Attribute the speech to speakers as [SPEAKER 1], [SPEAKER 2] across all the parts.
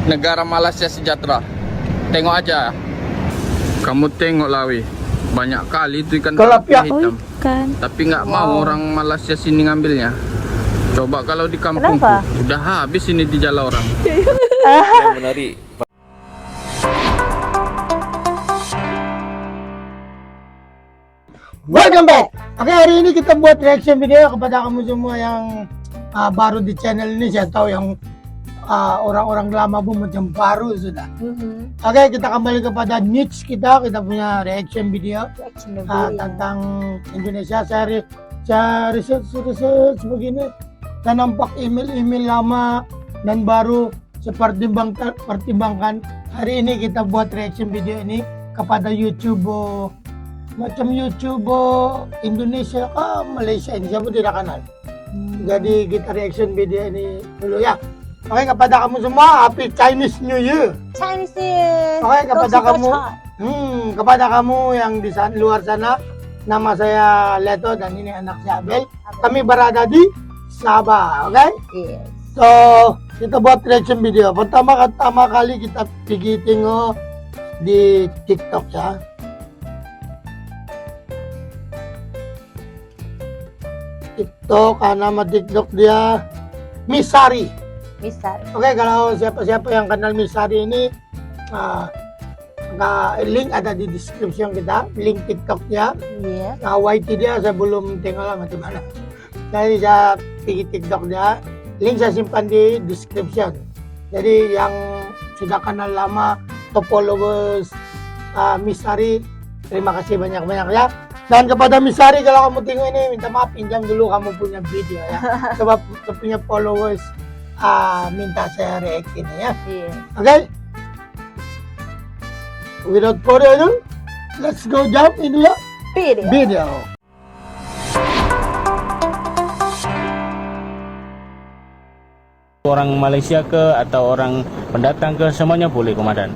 [SPEAKER 1] negara Malaysia sejahtera. Tengok aja. Kamu tengok Lawi. Banyak kali itu ikan
[SPEAKER 2] Tilapia.
[SPEAKER 1] hitam.
[SPEAKER 3] Ikan.
[SPEAKER 1] Tapi nggak mau orang Malaysia sini ngambilnya. Coba kalau di kampungku,
[SPEAKER 3] Kenapa?
[SPEAKER 1] udah habis ini di jala orang.
[SPEAKER 4] Yang menarik.
[SPEAKER 2] Welcome back. Oke, hari ini kita buat reaction video kepada kamu semua yang baru di channel ini. Saya tahu yang orang-orang lama pun macam baru sudah. Oke, kita kembali kepada niche kita. Kita punya reaction video tentang Indonesia. Saya research begini. Saya nampak email-email lama dan baru. Saya pertimbangkan hari ini kita buat reaction video ini kepada YouTube macam YouTube Indonesia Malaysia ini saya pun tidak kenal. Jadi kita reaction video ini dulu ya. Oke, kepada kamu semua Happy Chinese New Year.
[SPEAKER 3] Chinese New Year.
[SPEAKER 2] Oke, kepada kamu yang di luar sana, nama saya Leto dan ini anak saya Abel. Kami berada di Sabah, oke?
[SPEAKER 3] Yes.
[SPEAKER 2] So, kita buat reaction video. Pertama kali kita pergi tengok di TikTok ya. TikTok, nama TikTok dia Misari.
[SPEAKER 3] Misari.
[SPEAKER 2] Oke, kalau siapa-siapa yang kenal Misari ini, link ada di description kita, link TikTok dia.
[SPEAKER 3] Iya.
[SPEAKER 2] YT dia saya belum tengok lah macam mana. Jadi saya pergi TikTok dia, link saya simpan di description. Jadi yang sudah kenal lama, top followers Misari, terima kasih banyak-banyak ya. Dan kepada Misari, kalau kamu tengok ini, minta maaf, pinjam dulu kamu punya video ya. Sebab punya followers minta saya react ini ya.
[SPEAKER 3] Iya.
[SPEAKER 2] Okay? Without further ado, let's go jump into the video.
[SPEAKER 4] Orang Malaysia ke atau orang pendatang ke semuanya boleh, Komandan.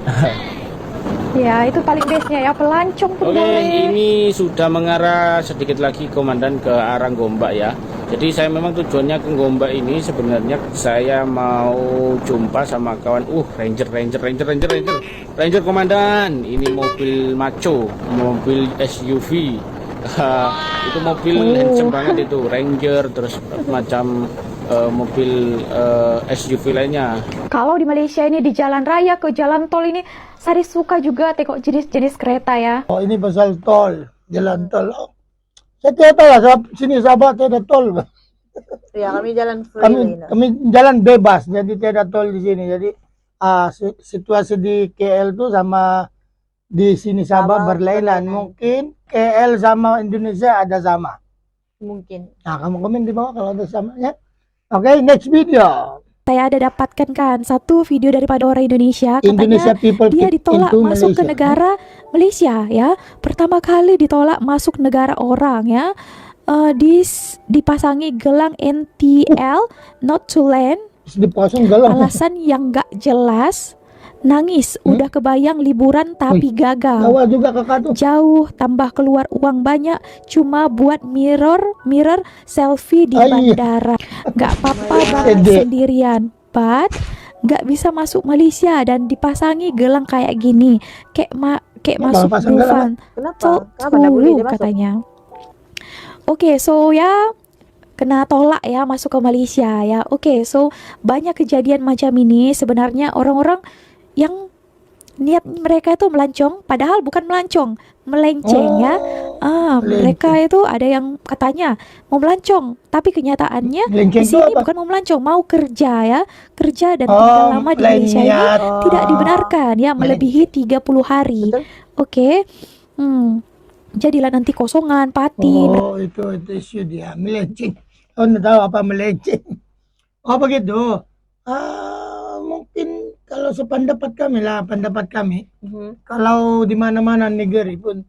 [SPEAKER 3] Ya, itu paling bestnya ya, pelancong pun
[SPEAKER 4] Oke,
[SPEAKER 3] boleh.
[SPEAKER 4] ini sudah mengarah sedikit lagi, Komandan, ke arah Gombak ya. Jadi saya memang tujuannya ke Gombak ini sebenarnya saya mau jumpa sama kawan. Ranger, Komandan. Ini mobil maco, mobil SUV. Itu mobil handsome banget itu, Ranger, terus macam mobil SUV lainnya.
[SPEAKER 3] Kalau di Malaysia ini di jalan raya ke jalan tol ini, saya suka juga tengok jenis-jenis kereta ya.
[SPEAKER 2] Oh, ini pasal tol, jalan tol. Oh, saya tidak tahu lah, sini Sabah tidak ada tol.
[SPEAKER 5] Ya, kami jalan free.
[SPEAKER 2] Kami jalan bebas, jadi tidak ada tol di sini. Jadi situasi di KL tuh sama di sini Sabah berlainan. Mungkin KL sama Indonesia ada sama.
[SPEAKER 5] Mungkin.
[SPEAKER 2] Nah, kamu komen di bawah kalau ada samanya. Oke, next video.
[SPEAKER 3] Saya ada dapatkan kan satu video daripada orang Indonesia,
[SPEAKER 2] Indonesia
[SPEAKER 3] katanya
[SPEAKER 2] people
[SPEAKER 3] dia ditolak
[SPEAKER 2] into
[SPEAKER 3] masuk ke
[SPEAKER 2] Malaysia.
[SPEAKER 3] negara Malaysia ya. Pertama kali ditolak masuk negara orang ya. Dipasangi gelang NTL not to land,
[SPEAKER 2] Dipasang galang.
[SPEAKER 3] alasan yang gak jelas. Nangis, udah kebayang liburan tapi gagal.
[SPEAKER 2] Tawa juga kakak tuh.
[SPEAKER 3] Jauh, tambah keluar uang banyak cuma buat mirror selfie di
[SPEAKER 2] Ay.
[SPEAKER 3] bandara. Gak apa-apa banget
[SPEAKER 2] Sedih.
[SPEAKER 3] sendirian, but gak bisa masuk Malaysia dan dipasangi gelang kayak gini, kayak masuk
[SPEAKER 2] pasang
[SPEAKER 3] Dufan.
[SPEAKER 2] gelang?
[SPEAKER 5] Kenapa? Kenapa nggak boleh dia masuk?
[SPEAKER 3] Katanya. Oke, so ya kena tolak ya masuk ke Malaysia ya. Oke, so banyak kejadian macam ini. Sebenarnya orang-orang yang niat mereka itu melancong, padahal bukan melancong, melenceng ya. Mereka itu ada yang katanya mau melancong, tapi kenyataannya
[SPEAKER 2] Melenceng
[SPEAKER 3] di
[SPEAKER 2] itu
[SPEAKER 3] sini
[SPEAKER 2] apa?
[SPEAKER 3] bukan mau melancong, mau kerja ya, kerja dan tinggal lama di Malaysia ini
[SPEAKER 2] lanyat.
[SPEAKER 3] tidak dibenarkan ya, melebihi 30 hari.
[SPEAKER 5] Betul.
[SPEAKER 3] Oke. Jadilah nanti kosongan, pati.
[SPEAKER 2] Oh, itu isu dia melenceng. Oh, nggak tahu apa melenceng. Oh, begitu. Mungkin kalau sependapat kami, kalau di mana-mana negeri pun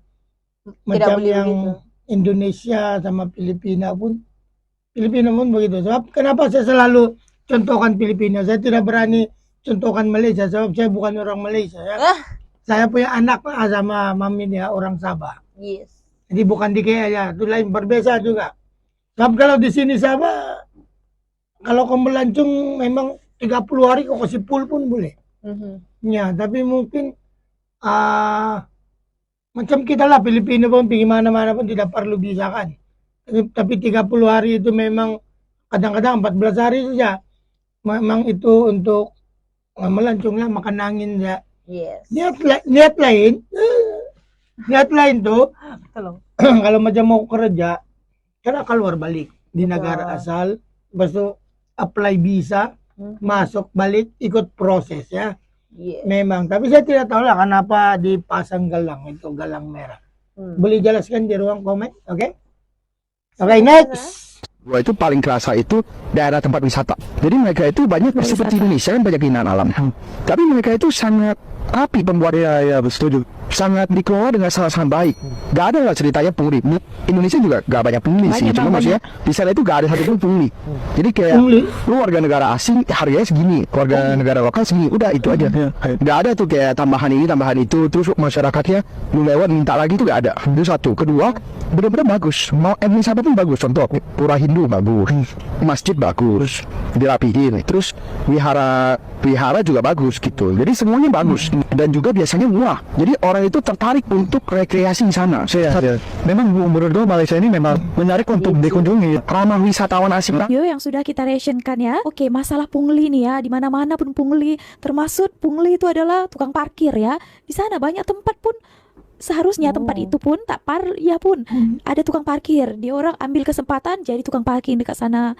[SPEAKER 2] macam
[SPEAKER 5] boleh
[SPEAKER 2] yang
[SPEAKER 5] begitu.
[SPEAKER 2] Indonesia sama Filipina pun begitu. Sebab kenapa saya selalu contohkan Filipina? Saya tidak berani contohkan Malaysia sebab saya bukan orang Malaysia ya. Saya punya anak sama mami dia orang Sabah.
[SPEAKER 5] Yes.
[SPEAKER 2] Jadi bukan di KL ya, itu lain berbeza juga. Sebab kalau di sini Sabah, kalau kamu melancong memang 30 hari kau kasih full pun boleh. Ya, tapi mungkin macam kita lah Pilipino pun pergi mana-mana pun tidak perlu visa kan. Tapi 30 hari itu memang kadang-kadang 14 hari saja. Memang itu untuk melancong lah, makan angin ya.
[SPEAKER 5] Yes.
[SPEAKER 2] Niat lain tuh
[SPEAKER 5] Tolong.
[SPEAKER 2] kalau macam mau kerja, cara keluar balik di negara
[SPEAKER 5] Betul.
[SPEAKER 2] asal, lepas itu apply visa, masuk balik, ikut proses ya.
[SPEAKER 5] Yes.
[SPEAKER 2] Memang, tapi saya tidak tahu lah kenapa dipasang galang itu, galang merah. Boleh jelaskan di ruang komen, oke? Oke, next.
[SPEAKER 6] Gua itu paling kerasa itu daerah tempat wisata. Jadi mereka itu banyak seperti Indonesia kan banyak keindahan alam. Tapi mereka itu sangat rapi pembuatannya, ya setuju. Sangat dikelola dengan sangat baik. Gak ada lah ceritanya pungli. Indonesia juga gak banyak pungli sih. Cuma maksudnya di sana itu gak ada satupun pungli. Jadi kayak lu warga negara asing harganya segini, warga negara lokal segini. Udah itu aja. Gak ada tuh kayak tambahan ini, tambahan itu. Terus masyarakatnya lu lewat minta lagi tuh gak ada. Itu satu. Kedua, benar-benar bagus. Mau etnis apa pun bagus. Contoh pura Hindu bagus, masjid bagus, dirapihin. Terus wihara juga bagus gitu. Jadi semuanya bagus dan juga biasanya murah. Jadi orang itu tertarik untuk rekreasi di sana. Memang menurut gue Malaysia ini memang menarik untuk dikunjungi. Ramah wisatawan asing.
[SPEAKER 3] Yo yang sudah kita rationkan ya. Oke, masalah pungli nih ya, di mana-mana pun pungli, termasuk pungli itu adalah tukang parkir ya. Di sana banyak tempat pun seharusnya tempat itu pun tak ya pun ada tukang parkir. Dia orang ambil kesempatan jadi tukang parkir dekat sana.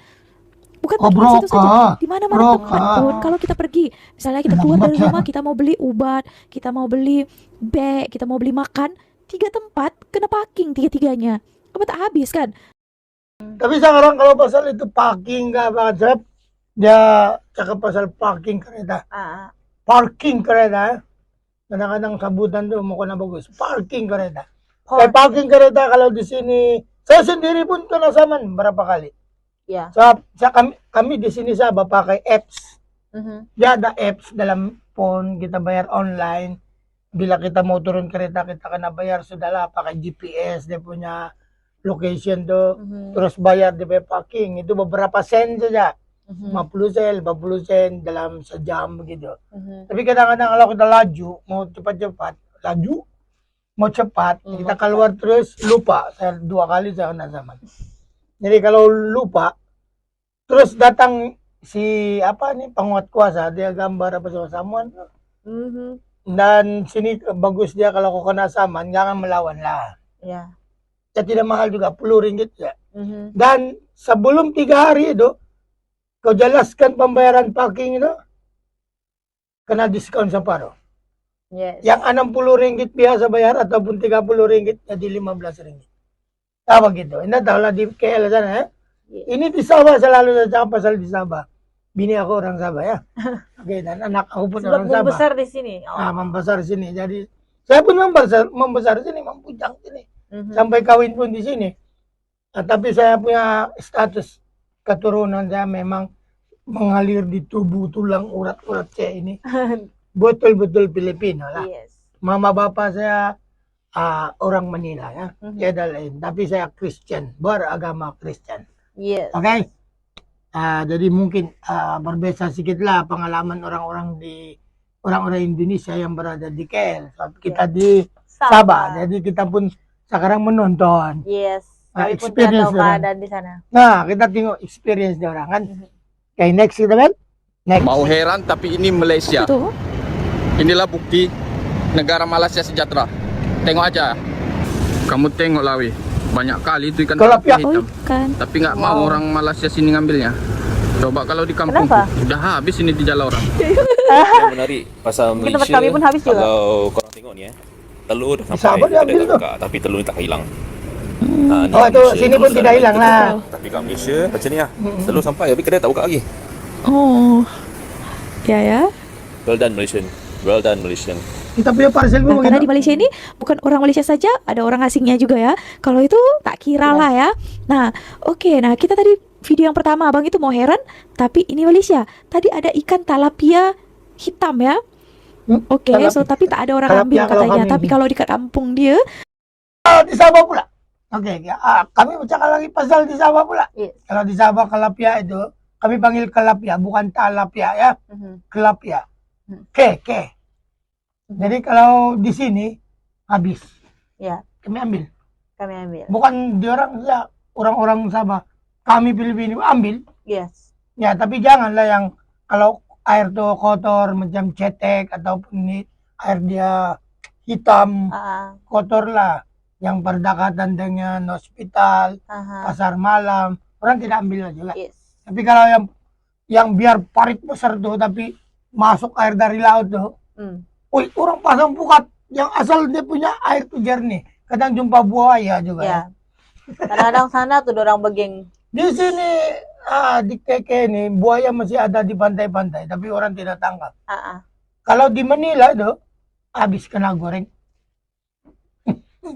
[SPEAKER 3] Bukan di situ saja, di mana-mana tempat pun. Kalau kita pergi, misalnya kita keluar dari rumah, kita mau beli obat, kita mau beli bag, kita mau beli makan, 3 tempat kena parking tiga-tiganya. Apa tak habis kan?
[SPEAKER 2] Tapi sekarang kalau pasal itu parking nggak banget, dia cakap pasal parking kereta. Parking kereta, kadang-kadang sabutan tuh mau kena bagus. Parking kereta. Parking kereta kalau di sini, saya sendiri pun kena saman berapa kali.
[SPEAKER 5] Ya.
[SPEAKER 2] So, kami di sini Sabah pakai apps. Ya ada apps dalam phone, kita bayar online. Bila kita mau turun kereta, kita kena bayar sudahlah pakai GPS, dia punya location tuh. Terus bayar di parking, itu beberapa sen saja. 50 sen, 40 sen dalam sejam begitu. Tapi kadang-kadang kalau kita laju, mau cepat-cepat, mau cepat, kita keluar terus lupa. Saya 2 kali saya kena zaman. Jadi kalau lupa, terus datang si penguat kuasa, dia gambar apa samuan. Dan sini bagus dia kalau kau kena saman, jangan melawan lah.
[SPEAKER 5] Ya.
[SPEAKER 2] Ya tidak mahal juga, 10 ringgit ya. Dan sebelum 3 hari itu, kau jelaskan pembayaran parking itu, kena diskon separuh.
[SPEAKER 5] Yes.
[SPEAKER 2] Yang 60 ringgit biasa bayar ataupun 30 ringgit jadi 15 ringgit. Apa gitu. Ini tahulah di KL sana ya. Ini di Sabah selalu saya cakap pasal di Sabah. Bini aku orang Sabah ya. Oke, dan anak aku pun orang Sabah.
[SPEAKER 5] Membesar di sini.
[SPEAKER 2] Membesar di sini. Jadi saya pun membesar di sini, membujang sini. Sampai kawin pun di sini. Tapi saya punya status keturunan saya memang mengalir di tubuh tulang urat-urat saya ini. Betul-betul Filipino lah.
[SPEAKER 5] Yes.
[SPEAKER 2] Mama bapak saya orang Manila ya. Tiada lain. Tapi saya Kristen, beragama Kristen.
[SPEAKER 5] Yes.
[SPEAKER 2] Oke. Jadi mungkin berbeda sedikit lah pengalaman orang-orang Indonesia yang berada di KL. Kita di Sabah. Jadi kita pun sekarang menonton.
[SPEAKER 5] Yes. Kami pun tidak
[SPEAKER 2] Experience
[SPEAKER 5] tahu
[SPEAKER 2] orang.
[SPEAKER 5] keadaan di sana.
[SPEAKER 2] Nah, kita tengok experience dia orang kan. Oke, next kita kan. Next.
[SPEAKER 1] Mau heran tapi ini Malaysia.
[SPEAKER 3] Tuh.
[SPEAKER 1] Inilah bukti negara Malaysia sejahtera. Tengok aja. Kamu tengok Lawi. Banyak kali itu ikan
[SPEAKER 2] Tilapia.
[SPEAKER 1] hitam.
[SPEAKER 3] Kan.
[SPEAKER 1] Tapi nggak mau orang Malaysia sini ngambilnya. Coba kalau di kampung
[SPEAKER 5] Kenapa?
[SPEAKER 1] sudah habis ini di jalan orang.
[SPEAKER 7] Yang menarik pasal
[SPEAKER 5] Mungkin
[SPEAKER 7] Malaysia,
[SPEAKER 5] tempat kami pun habis juga.
[SPEAKER 7] kalau korang tengok ni telur dah
[SPEAKER 2] Di
[SPEAKER 7] sampai
[SPEAKER 2] Sabah dia
[SPEAKER 7] kedai
[SPEAKER 2] ambil
[SPEAKER 7] dah
[SPEAKER 2] tu.
[SPEAKER 7] buka, tapi telur ni tak hilang.
[SPEAKER 2] Oh, itu sini pun tidak hilang lah.
[SPEAKER 7] Tapi kat Malaysia macam ni lah. Telur sampai tapi kedai tak buka lagi.
[SPEAKER 3] Oh. Ya.
[SPEAKER 7] Well done Malaysian. Well done Malaysian.
[SPEAKER 2] Kita punya parcel pun
[SPEAKER 3] Nah, karena di
[SPEAKER 2] begitu.
[SPEAKER 3] Malaysia ini bukan orang Malaysia saja, ada orang asingnya juga ya. Kalau itu tak kira lah ya. Nah, oke. Nah, kita tadi video yang pertama abang itu mau heran, tapi ini Malaysia. Tadi ada ikan talapia hitam ya. Oke, so tapi tak ada orang ambil
[SPEAKER 2] Talapia kalau
[SPEAKER 3] katanya.
[SPEAKER 2] kami
[SPEAKER 3] Tapi
[SPEAKER 2] ini.
[SPEAKER 3] kalau di kampung dia,
[SPEAKER 2] Di Sabah pula. Oke, kami bercakap lagi pasal di Sabah pula.
[SPEAKER 5] Yes.
[SPEAKER 2] Kalau di Sabah kelapia itu, kami panggil kelapia, bukan talapia ya. Kelapia. Ke. Jadi kalau di sini habis,
[SPEAKER 5] Ya,
[SPEAKER 2] kami ambil.
[SPEAKER 5] kami ambil.
[SPEAKER 2] Bukan di orang ya, orang-orang Sabah. Kami Filipino ambil.
[SPEAKER 5] Yes.
[SPEAKER 2] Ya, tapi janganlah yang kalau air tuh kotor macam cetek ataupun ini air dia hitam kotor lah. Yang berdekatan dengan hospital, pasar malam, orang tidak ambil juga.
[SPEAKER 5] Yes.
[SPEAKER 2] Tapi kalau yang biar parit besar tuh tapi masuk air dari laut tuh, wih, orang pasang pukat yang asal dia punya air tuh jernih. Kadang jumpa buaya juga.
[SPEAKER 5] Ya. Kadang-kadang sana tuh orang begeng.
[SPEAKER 2] Di sini di Keke ini buaya masih ada di pantai-pantai tapi orang tidak tangkap. Kalau di Manila itu habis kena goreng.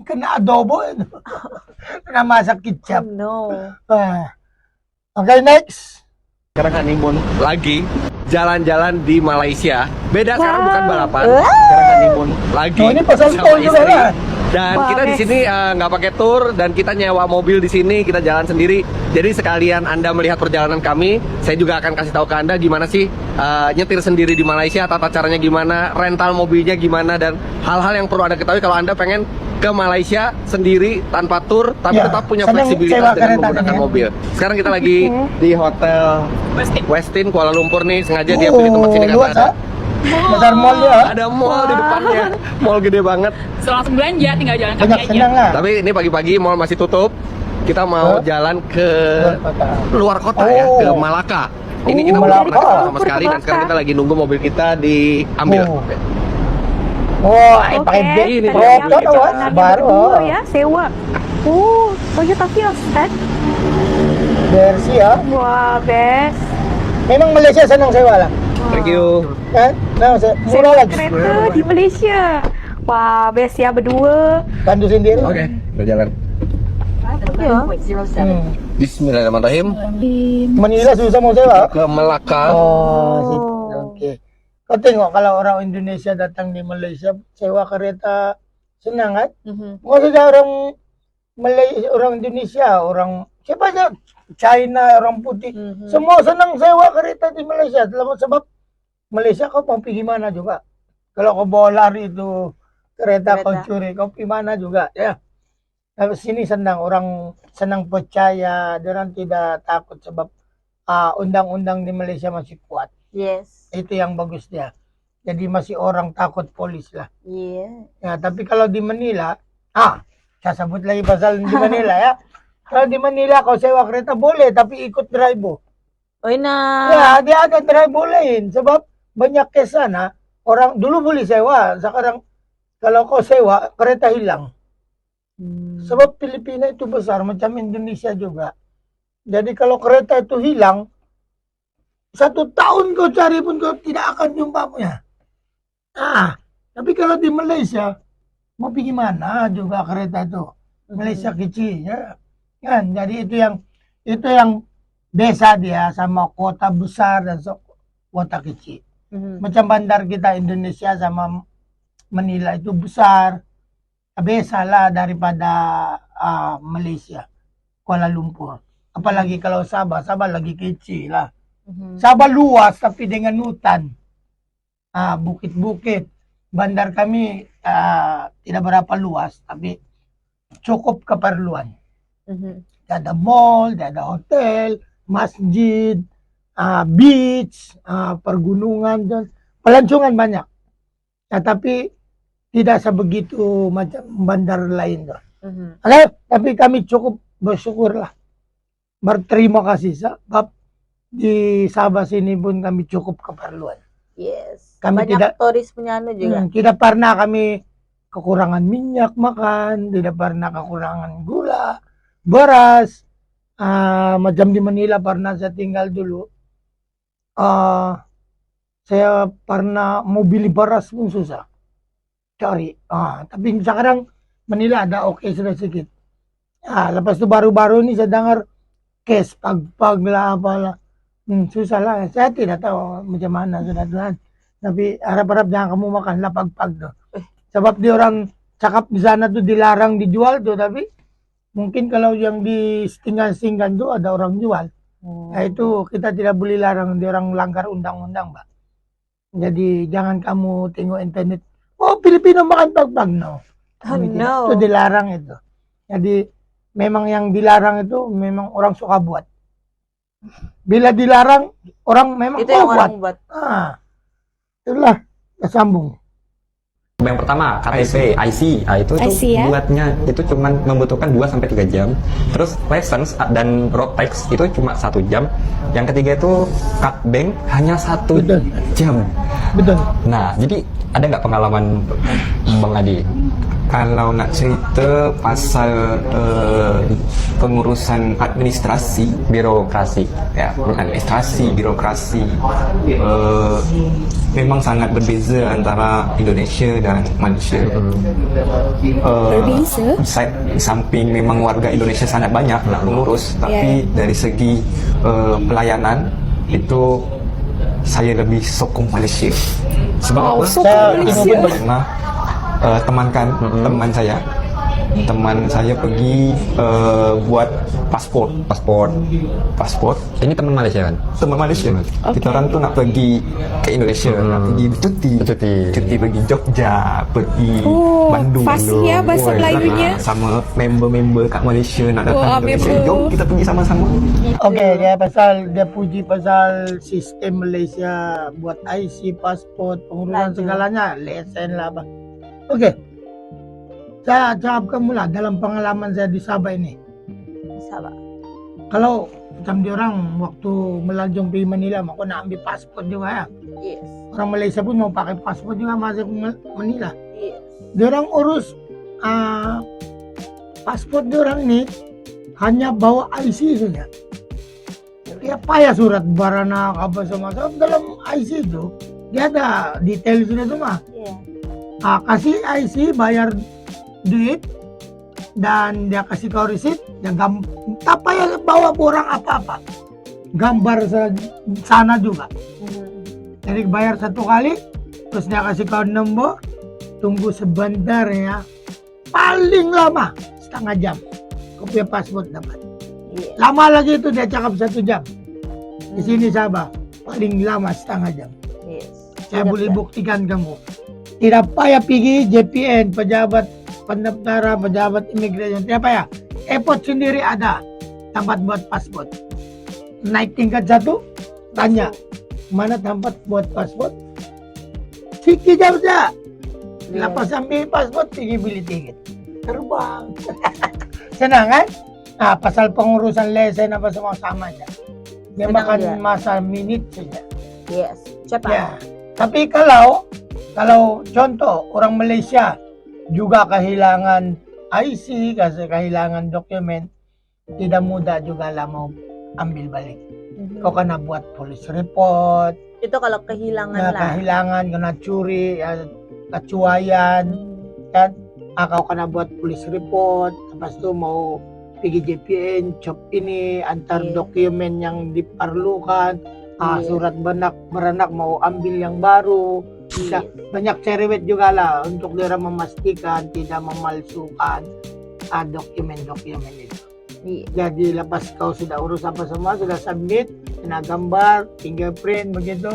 [SPEAKER 2] Kena adobo itu. Kena masak kicap.
[SPEAKER 5] No.
[SPEAKER 2] Oke, next.
[SPEAKER 8] Sekarang honeymoon lagi jalan-jalan di Malaysia. Beda sekarang bukan balapan. Sekarang honeymoon lagi.
[SPEAKER 2] Oh, ini pasal
[SPEAKER 8] sama
[SPEAKER 2] tol juga
[SPEAKER 8] istri.
[SPEAKER 2] lah.
[SPEAKER 8] Dan kita di sini nggak pakai tour dan kita nyewa mobil di sini, kita jalan sendiri. Jadi sekalian Anda melihat perjalanan kami, saya juga akan kasih tahu ke Anda gimana sih nyetir sendiri di Malaysia, tata caranya gimana, rental mobilnya gimana, dan hal-hal yang perlu Anda ketahui kalau Anda pengen ke Malaysia sendiri tanpa tour tapi
[SPEAKER 2] Ya,
[SPEAKER 8] tetap punya
[SPEAKER 2] senang
[SPEAKER 8] fleksibilitas
[SPEAKER 2] sewa
[SPEAKER 8] dengan
[SPEAKER 2] kereta
[SPEAKER 8] menggunakan
[SPEAKER 2] ini, ya.
[SPEAKER 8] mobil. Sekarang kita lagi di Hotel Westin Kuala Lumpur nih, sengaja dia pilih tempat sini
[SPEAKER 2] luas,
[SPEAKER 8] karena
[SPEAKER 2] besar mall ya.
[SPEAKER 8] ada mall di depannya, mall gede banget.
[SPEAKER 9] So, langsung belanja, tinggal jalan kaki
[SPEAKER 2] Banyak
[SPEAKER 9] aja.
[SPEAKER 2] senang lah.
[SPEAKER 8] Tapi ini pagi-pagi mall masih tutup. Kita mau jalan ke luar kota ya, ke Malaka. Ini kita belum
[SPEAKER 2] Malaka.
[SPEAKER 8] pernah ke sana sama sekali dan sekarang kita lagi nunggu mobil kita diambil.
[SPEAKER 2] Pakai
[SPEAKER 8] Ini
[SPEAKER 2] bed.
[SPEAKER 8] dia.
[SPEAKER 2] Baru.
[SPEAKER 3] ya sewa. Toyota Vios kan?
[SPEAKER 2] Bersih ya.
[SPEAKER 3] Wah, best.
[SPEAKER 2] Memang Malaysia senang sewa lah.
[SPEAKER 8] Thank you.
[SPEAKER 2] Kan? Nah, murah
[SPEAKER 3] Sewa
[SPEAKER 2] lagi.
[SPEAKER 3] kereta di Malaysia. Wah, best ya berdua.
[SPEAKER 2] Pandu sendiri.
[SPEAKER 8] Oke, kita jalan. Bismillahirrahmanirrahim.
[SPEAKER 2] Manila susah mau sewa.
[SPEAKER 8] Ke Melaka.
[SPEAKER 2] Oke. Kau tengok kalau orang Indonesia datang di Malaysia sewa kereta senang kan? Maksudnya orang Malaysia, orang Indonesia, orang siapa aja, China, orang putih, semua senang sewa kereta di Malaysia. Sebab Malaysia kau mau pergi mana juga. Kalau kau bawa lari itu kereta kau curi, kau pergi mana juga ya. Tapi sini senang, orang senang percaya, orang tidak takut sebab undang-undang di Malaysia masih kuat.
[SPEAKER 5] Yes.
[SPEAKER 2] Itu yang bagus dia. Jadi masih orang takut polis lah.
[SPEAKER 5] Yeah.
[SPEAKER 2] Ya, tapi kalau di Manila, saya sebut lagi pasal di Manila ya. Kalau di Manila kau sewa kereta boleh, tapi ikut driver.
[SPEAKER 5] Oh, ina.
[SPEAKER 2] Ya, dia ada driver bolehin. Sebab banyak kes sana, orang dulu boleh sewa. Sekarang kalau kau sewa, kereta hilang. Sebab Filipina itu besar, macam Indonesia juga. Jadi kalau kereta itu hilang, 1 tahun kau cari pun kau tidak akan jumpa punya. Tapi kalau di Malaysia, mau pergi mana juga kereta itu. Malaysia kecil ya. Kan? Jadi itu yang desa dia sama kota besar dan kota kecil. Macam bandar kita Indonesia sama Manila itu besar. Besalah daripada Malaysia, Kuala Lumpur. Apalagi kalau Sabah lagi kecil lah. Sabah luas tapi dengan hutan. Bukit-bukit. Bandar kami tidak berapa luas tapi cukup keperluan. Tidak ada mall, tidak ada hotel, masjid, beach, pergunungan dan pelancongan banyak. Tapi tidak sebegitu macam bandar lain tuh. Tapi kami cukup bersyukur lah. Berterima kasih sebab di Sabah sini pun kami cukup keperluan.
[SPEAKER 5] Yes.
[SPEAKER 2] Kami
[SPEAKER 5] Banyak turis punya anu juga.
[SPEAKER 2] Tidak pernah kami kekurangan minyak makan, tidak pernah kekurangan gula, beras. Macam di Manila pernah saya tinggal dulu. Saya pernah mau beli beras pun susah cari. Tapi sekarang Manila ada sudah sedikit. Lepas itu baru-baru ini saya dengar case pag-pag lah apalah. Susah lah. Saya tidak tahu macam mana sudah Tuhan. Tapi harap-harap jangan kamu makan lah pag-pag tuh. Sebab dia orang cakap di sana tuh dilarang dijual tuh, tapi mungkin kalau yang di setinggan-setinggan tuh ada orang jual. Nah itu kita tidak boleh larang, dia orang langgar undang-undang, Mbak. Jadi jangan kamu tengok internet. Oh, Pilipino makan pagpag, no.
[SPEAKER 5] Oh, no.
[SPEAKER 2] Itu dilarang itu. Jadi memang yang dilarang itu memang orang suka buat. Bila dilarang, orang memang
[SPEAKER 5] Itu yang
[SPEAKER 2] buat.
[SPEAKER 5] orang buat.
[SPEAKER 2] Itulah kesambung.
[SPEAKER 10] Yang pertama KTP, IC, itu tuh
[SPEAKER 3] IC, ya?
[SPEAKER 10] buatnya itu cuma membutuhkan 2 sampai 3 jam. Terus license dan road tax itu cuma 1 jam. Yang ketiga itu card bank hanya 1
[SPEAKER 2] Betul.
[SPEAKER 10] jam.
[SPEAKER 2] Betul.
[SPEAKER 10] Nah, jadi ada nggak pengalaman Bang Adi?
[SPEAKER 11] Kalau nak cerita pasal pengurusan administrasi,
[SPEAKER 10] Birokrasi.
[SPEAKER 11] ya, administrasi, birokrasi, memang sangat berbeza antara Indonesia dan Malaysia.
[SPEAKER 3] Berbeza?
[SPEAKER 11] Di samping memang warga Indonesia sangat banyak nak mengurus, tapi dari segi pelayanan itu saya lebih sokong Malaysia.
[SPEAKER 10] Sebab apa?
[SPEAKER 3] Sokong Malaysia.
[SPEAKER 11] Pernah teman saya pergi buat pasport.
[SPEAKER 10] Ini teman Malaysia kan?
[SPEAKER 11] Teman Malaysia. Kita orang tuh nak pergi ke Indonesia, nak pergi cuti pergi Jogja, pergi Bandung.
[SPEAKER 3] Fasih ya bahasa Melayunya.
[SPEAKER 11] Sama member-member kat Malaysia nak
[SPEAKER 3] Wah,
[SPEAKER 11] datang ke Malaysia.
[SPEAKER 3] member.
[SPEAKER 11] Jom kita pergi sama-sama.
[SPEAKER 2] Oke, dia puji pasal sistem Malaysia buat IC, pasport, pengurusan segalanya, lesen lah apa. Oke. Saya jawab kamu lah dalam pengalaman saya di Sabah ini.
[SPEAKER 5] Sabah.
[SPEAKER 2] Kalau macam dia orang waktu melancong pergi Manila, aku nak ambil pasport juga ya.
[SPEAKER 5] Yes.
[SPEAKER 2] Orang Malaysia pun mau pakai pasport juga masuk Manila.
[SPEAKER 5] Yes.
[SPEAKER 2] Dia orang urus pasport dia orang ini hanya bawa IC saja. Ya payah surat barana apa semua. Dalam IC itu dia ada detail sudah semua.
[SPEAKER 5] Yeah.
[SPEAKER 2] Kasih IC, bayar duit, dan dia kasih kau receipt, dia tak payah bawa orang apa-apa. Gambar sana juga. Jadi bayar 1 kali, terus dia kasih kau nombor, tunggu sebentar ya. Paling lama setengah jam. Kau punya paspor dapat.
[SPEAKER 5] Yeah.
[SPEAKER 2] Lama lagi itu dia cakap 1 jam. Di sini Sabah, paling lama setengah jam.
[SPEAKER 5] Yes.
[SPEAKER 2] Saya boleh buktikan kamu. Tidak payah pergi JPN, pejabat pendaftaran, pejabat imigrasi, tidak payah. Airport sendiri ada tempat buat paspor. Naik tingkat 1, tanya, mana tempat buat paspor? Sikit jam saja. Lepas ambil paspor, pergi beli tiket. Terbang. Senang kan? Pasal pengurusan lesen apa semua sama aja. Dia
[SPEAKER 5] Senang
[SPEAKER 2] makan
[SPEAKER 5] dia.
[SPEAKER 2] masa menit saja.
[SPEAKER 5] Yes. Cepat.
[SPEAKER 2] Ya. Tapi kalau contoh orang Malaysia juga kehilangan IC, kehilangan dokumen, tidak mudah juga lah mau ambil balik. Kau kena buat police report,
[SPEAKER 5] Itu kalau kehilangan
[SPEAKER 2] ya,
[SPEAKER 5] lah.
[SPEAKER 2] kehilangan, kena curi, ya, kecuaian, kan? Kau kena buat police report, lepas itu mau pergi JPN, cop ini, antar dokumen yang diperlukan, surat beranak mau ambil yang baru. Bisa banyak cerewet juga lah untuk dia memastikan tidak memalsukan dokumen-dokumen itu. Jadi lepas kau sudah urus apa semua, sudah submit, kena gambar, fingerprint begitu,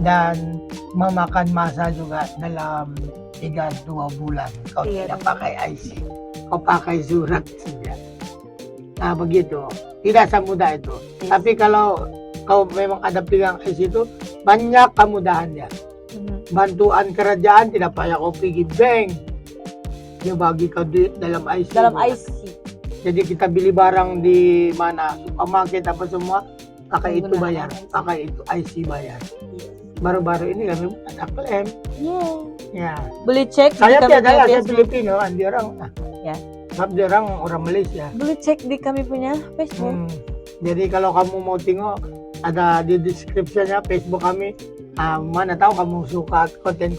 [SPEAKER 2] dan memakan masa juga dalam 3-2 bulan. Kau tidak pakai IC, kau pakai surat saja. Nah begitu, tidak semudah itu. Tapi kalau kau memang ada pegang IC itu, banyak kemudahan dia. Bantuan kerajaan, tidak payah kau pergi bank, dia bagi kau duit dalam IC.
[SPEAKER 5] Dalam IC.
[SPEAKER 2] Jadi kita beli barang di mana, supermarket apa semua, pakai itu bayar, pakai itu IC bayar. Baru-baru ini kami ada klaim. Ya.
[SPEAKER 5] Boleh cek.
[SPEAKER 2] Saya
[SPEAKER 5] di kami
[SPEAKER 2] tiada lah,
[SPEAKER 5] punya
[SPEAKER 2] saya Filipino kan, dia orang.
[SPEAKER 5] Ya.
[SPEAKER 2] Sebab dia orang Malaysia.
[SPEAKER 5] Boleh cek di kami punya Facebook.
[SPEAKER 2] Jadi kalau kamu mau tengok, ada di description-nya Facebook kami. Mana tahu kamu suka konten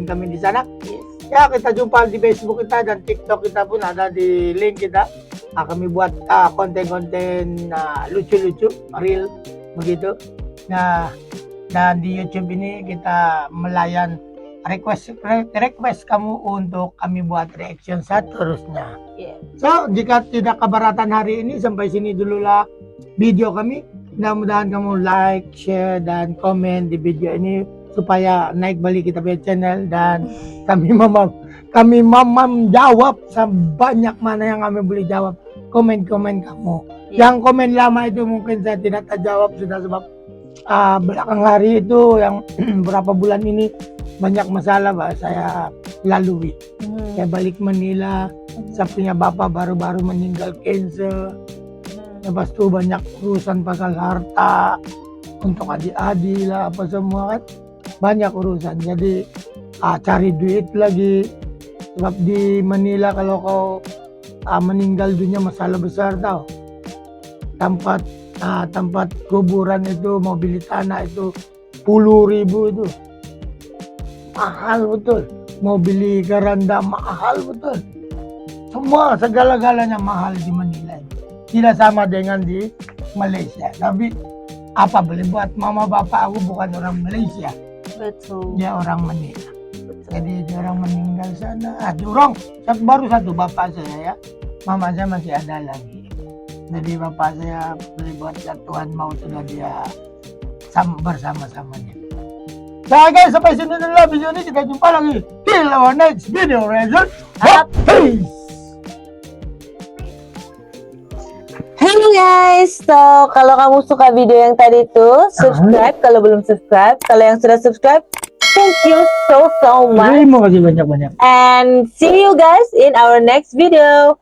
[SPEAKER 2] kami di sana.
[SPEAKER 5] Yes.
[SPEAKER 2] Ya kita jumpa di Facebook kita dan TikTok kita pun ada di link kita. Kami buat konten-konten lucu-lucu, real begitu. Nah, dan di YouTube ini kita melayan request kamu untuk kami buat reaction seterusnya.
[SPEAKER 5] Yeah.
[SPEAKER 2] So, jika tidak keberatan hari ini, sampai sini dululah video kami. Mudah-mudahan kamu like, share, dan komen di video ini. supaya naik balik kita punya channel, dan kami jawab sebanyak mana yang kami boleh jawab komen-komen kamu. Yang komen lama itu mungkin saya tidak terjawab sudah, sebab belakang hari itu yang berapa bulan ini banyak masalah saya lalui. Saya balik Manila, saya punya bapak baru-baru meninggal cancer. Lepas itu banyak urusan pasal harta untuk adik-adik lah apa semua kan, banyak urusan. Jadi cari duit lagi, sebab di Manila kalau kau meninggal dunia masalah besar tau. Tempat kuburan itu mau beli tanah itu 10.000 itu mahal betul, mau beli keranda mahal betul, semua segala-galanya mahal di Manila. Tidak sama dengan di Malaysia, tapi apa boleh buat, mama bapak aku bukan orang Malaysia,
[SPEAKER 5] Betul.
[SPEAKER 2] dia orang Manila. Jadi dia orang meninggal sana. Baru satu bapak saya ya, mama saya masih ada lagi. Jadi bapak saya boleh buat Tuhan mau sudah dia bersama-samanya. Nah guys, sampai sini dulu video ini, kita jumpa lagi di our next video. Peace.
[SPEAKER 5] Hello guys, so kalau kamu suka video yang tadi itu, subscribe. Kalau belum subscribe, kalau yang sudah subscribe, thank you so much.
[SPEAKER 2] Terima kasih banyak-banyak.
[SPEAKER 5] And see you guys in our next video.